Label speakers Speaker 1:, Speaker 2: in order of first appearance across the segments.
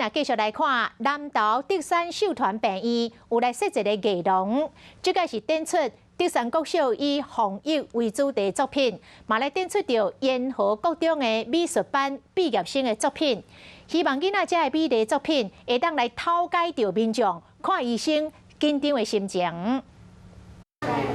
Speaker 1: 也继续来看南投德山秀团病院有来设一个艺廊，这个是展出德山国小以防疫为主题作品，嘛来展出着烟河国中的美术班毕业生的作品，希望囡仔这的美丽作品会当来讨解着民众看医生紧张的心情。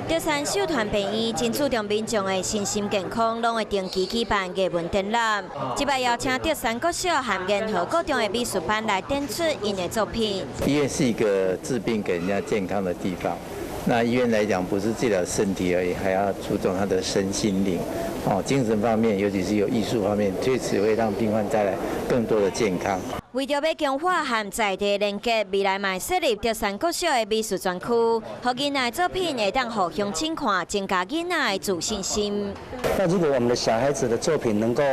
Speaker 2: 德山秀团病院真注重民众的身心健康，拢会定期举办艺文展览。这摆邀请德山国小和烟河国中的美术班来展出因的作品。
Speaker 3: 医院是一个治病给人家健康的地方。那医院来讲，不是治疗身体而已，还要注重他的身心灵。精神方面，尤其是有艺术方面，确实会让病患带来更多的健康。
Speaker 2: 为着要强化和在地连接，未来嘛设立德山国小的美术专区，让囡仔作品会当互乡亲看，增加囡仔的自信心。
Speaker 4: 那如果我们的小孩子的作品能够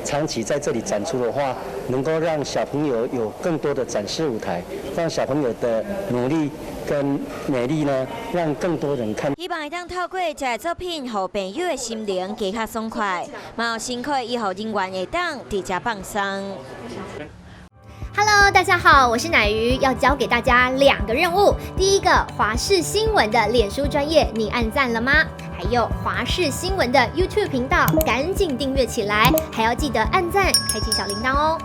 Speaker 4: 长期在这里展出的话，能够让小朋友有更多的展示舞台，让小朋友的努力跟美丽呢，让更多人看。
Speaker 2: 希望会当透过这作品，让朋友的心灵更加爽快，嘛有辛苦的医护人员会当直接放松。
Speaker 5: Hello， 大家好，我是乃鱼，要教给大家2个任务。第一个，华视新闻的脸书专页，你按赞了吗？还有华视新闻的 YouTube 频道，赶紧订阅起来，还要记得按赞，开启小铃铛哦。